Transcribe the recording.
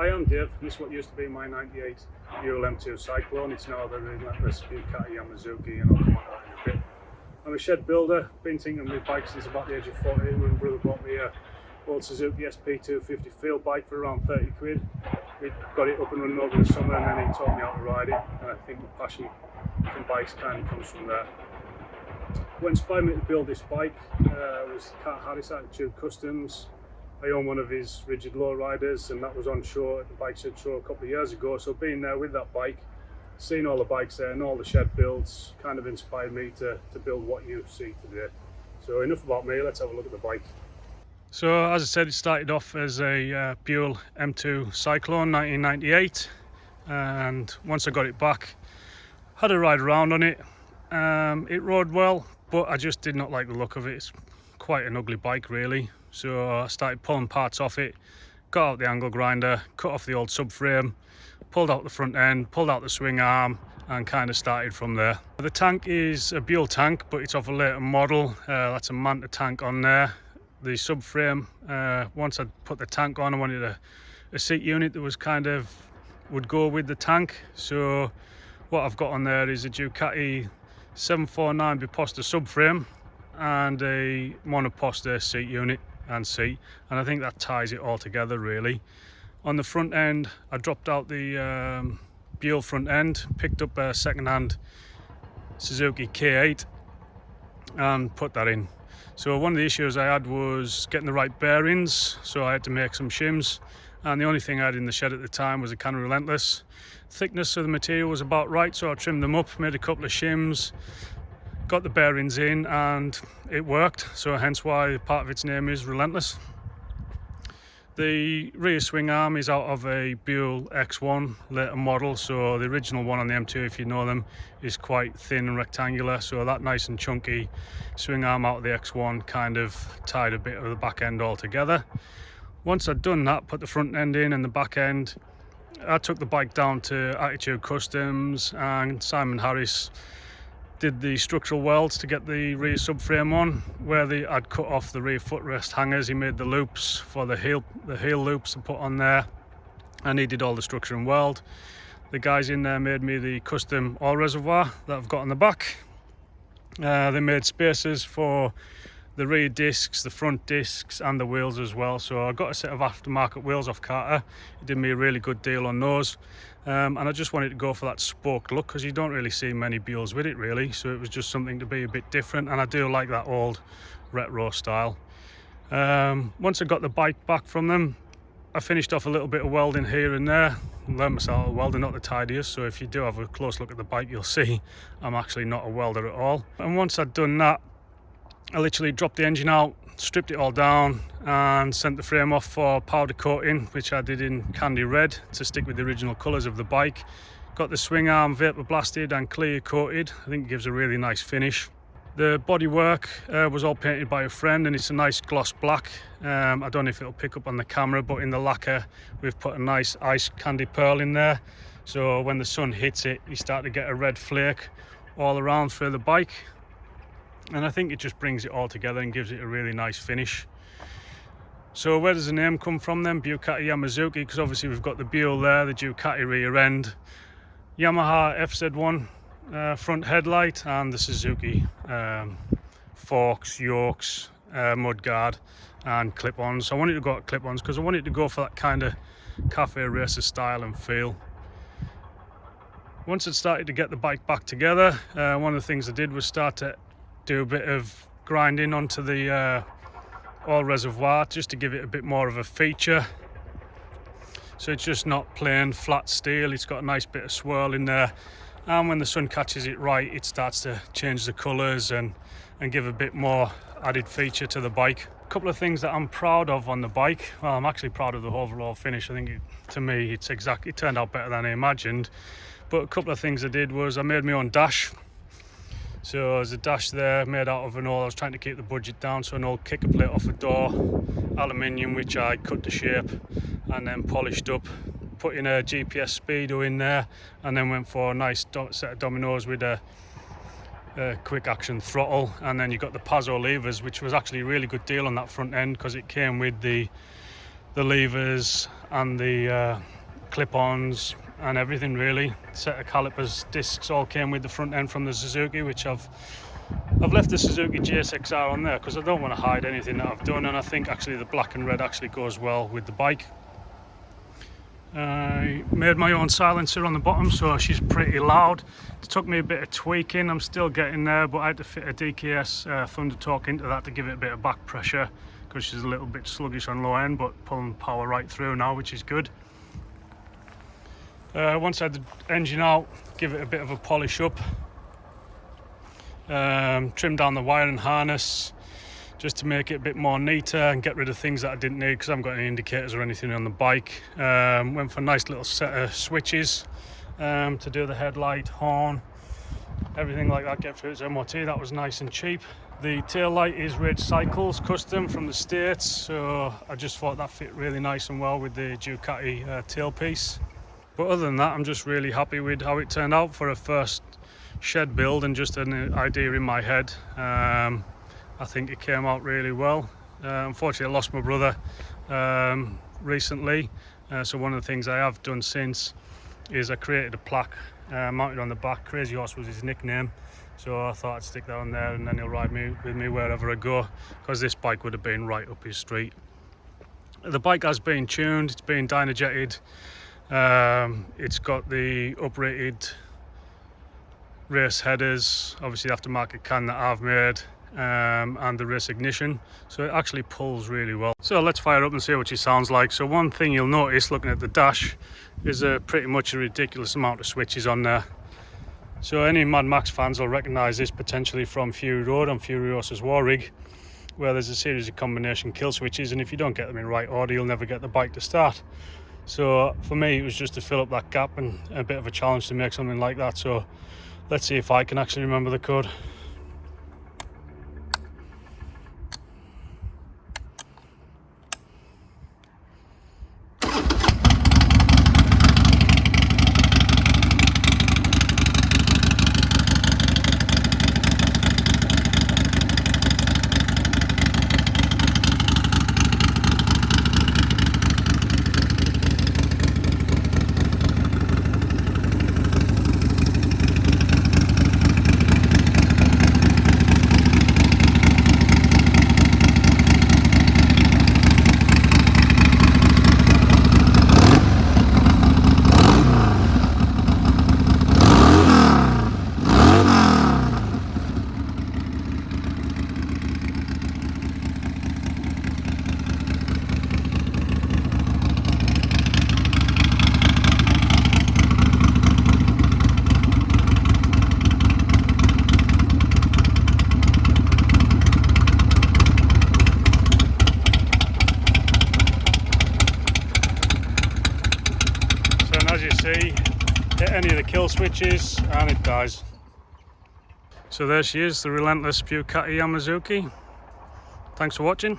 Hi, I'm Dave. This is what used to be my 98 Buell M2 Cyclone. It's now the relentless Ducati Yamazuki, and I'll come on that in a bit. I'm a shed builder, been tinkering with bikes since about the age of 14 when my brother bought me a old Suzuki SP250 field bike for around 30 quid. We got it up and running over the summer, and then he taught me how to ride it, and I think the passion for bikes kind of comes from there. What inspired me to build this bike was Carter Harris Attitude Customs. I own one of his rigid lowriders, and that was on show at the Bike Shed Show a couple of years ago. So being there with that bike, seeing all the bikes there and all the shed builds kind of inspired me to build what you see today. So enough about me, let's have a look at the bike. So as I said, it started off as a Buell M2 Cyclone 1998, and once I got it back, had a ride around on it. It rode well, but I just did not like the look of it. It's quite an ugly bike really. So I started pulling parts off it, got out the angle grinder, cut off the old subframe, pulled out the front end, pulled out the swing arm, and kind of started from there. The tank is a Buell tank, but it's of a later model. That's a Manta tank on there. The subframe, once I put the tank on, I wanted a seat unit that was would go with the tank. So what I've got on there is a Ducati 749 Biposta subframe and a monoposta seat unit and seat, and I think that ties it all together really. On the front end, I dropped out the Buell front end, picked up a second-hand Suzuki K8 and put that in. So one of the issues I had was getting the right bearings, so I had to make some shims, and the only thing I had in the shed at the time was a Canon Relentless. Thickness of the material was about right, so I trimmed them up, made a couple of shims, got the bearings in, and it worked, so hence why part of its name is Relentless. The rear swing arm is out of a Buell X1 later model, so the original one on the M2, if you know them, is quite thin and rectangular, so that nice and chunky swing arm out of the X1 kind of tied a bit of the back end all together. Once I'd done that, put the front end in and the back end, I took the bike down to Attitude Customs, and Simon Harris did the structural welds to get the rear subframe on. Where I'd cut off the rear footrest hangers, he made the loops for the heel loops to put on there, and he did all the structure and weld. The guys in there made me the custom oil reservoir that I've got on the back. They made spacers for the rear discs, the front discs, and the wheels as well. So I got a set of aftermarket wheels off Carter. He did me a really good deal on those. And I just wanted to go for that spoked look because you don't really see many Buells with it really, so it was just something to be a bit different, and I do like that old retro style. Once I got the bike back from them, I finished off a little bit of welding here and there. Learned myself welding, not the tidiest, so if you do have a close look at the bike, you'll see I'm actually not a welder at all. And once I'd done that, I literally dropped the engine out, stripped it all down, and sent the frame off for powder coating, which I did in candy red to stick with the original colours of the bike. Got the swing arm vapor blasted and clear coated. I think it gives a really nice finish. The bodywork was all painted by a friend, and it's a nice gloss black. I don't know if it'll pick up on the camera, but in the lacquer we've put a nice ice candy pearl in there, so when the sun hits it, you start to get a red flake all around through the bike. And I think it just brings it all together and gives it a really nice finish. So where does the name come from then? Ducati Yamazuki, because obviously we've got the Buell there, the Ducati rear end, Yamaha FZ1 front headlight, and the Suzuki forks, yokes, mudguard and clip-ons. So I wanted to go at clip-ons because I wanted to go for that kind of cafe racer style and feel. Once I started to get the bike back together, one of the things I did was start to do a bit of grinding onto the oil reservoir just to give it a bit more of a feature. So it's just not plain flat steel, it's got a nice bit of swirl in there, and when the sun catches it right, it starts to change the colours and give a bit more added feature to the bike. A couple of things that I'm proud of on the bike. Well, I'm actually proud of the overall finish. I think to me it turned out better than I imagined. But a couple of things I did was I made my own dash. So there's a dash there made out of an old, I was trying to keep the budget down, so an old kicker plate off a door, aluminium, which I cut to shape and then polished up, put in a GPS speedo in there, and then went for a nice set of dominoes with a quick action throttle. And then you got the Pazzo levers, which was actually a really good deal on that front end because it came with the the levers and the clip-ons and everything really. Set of calipers, discs all came with the front end from the Suzuki, which I've left the Suzuki GSX-R on there because I don't want to hide anything that I've done, and I think actually the black and red actually goes well with the bike. I made my own silencer on the bottom, so she's pretty loud. It took me a bit of tweaking, I'm still getting there, but I had to fit a DKS Thunder Torque into that to give it a bit of back pressure because she's a little bit sluggish on low end, but pulling power right through now, which is good. Once I had the engine out, give it a bit of a polish up, trim down the wire and harness just to make it a bit more neater and get rid of things that I didn't need because I haven't got any indicators or anything on the bike. Went for a nice little set of switches to do the headlight, horn, everything like that, get through its MOT. That was nice and cheap. The tail light is Rage Cycles custom from the States, so I just thought that fit really nice and well with the Ducati tailpiece. But other than that, I'm just really happy with how it turned out for a first shed build and just an idea in my head. I think it came out really well. Unfortunately, I lost my brother recently, so one of the things I have done since is I created a plaque mounted on the back. Crazy Horse was his nickname, so I thought I'd stick that on there and then he'll ride with me wherever I go, because this bike would have been right up his street. The bike has been tuned, it's been dynajetted, it's got the uprated race headers, obviously the aftermarket can that I've made, and the race ignition, so it actually pulls really well. So let's fire up and see what she sounds like. So one thing you'll notice looking at the dash is pretty much a ridiculous amount of switches on there. So any Mad Max fans will recognise this potentially from Fury Road on Furiosa's War Rig, where there's a series of combination kill switches, and if you don't get them in right order you'll never get the bike to start. So for me it was just to fill up that gap and a bit of a challenge to make something like that. So let's see if I can actually remember the code. Hit any of the kill switches and it dies. So there she is, the relentless Ducati Yamazuki. Thanks for watching.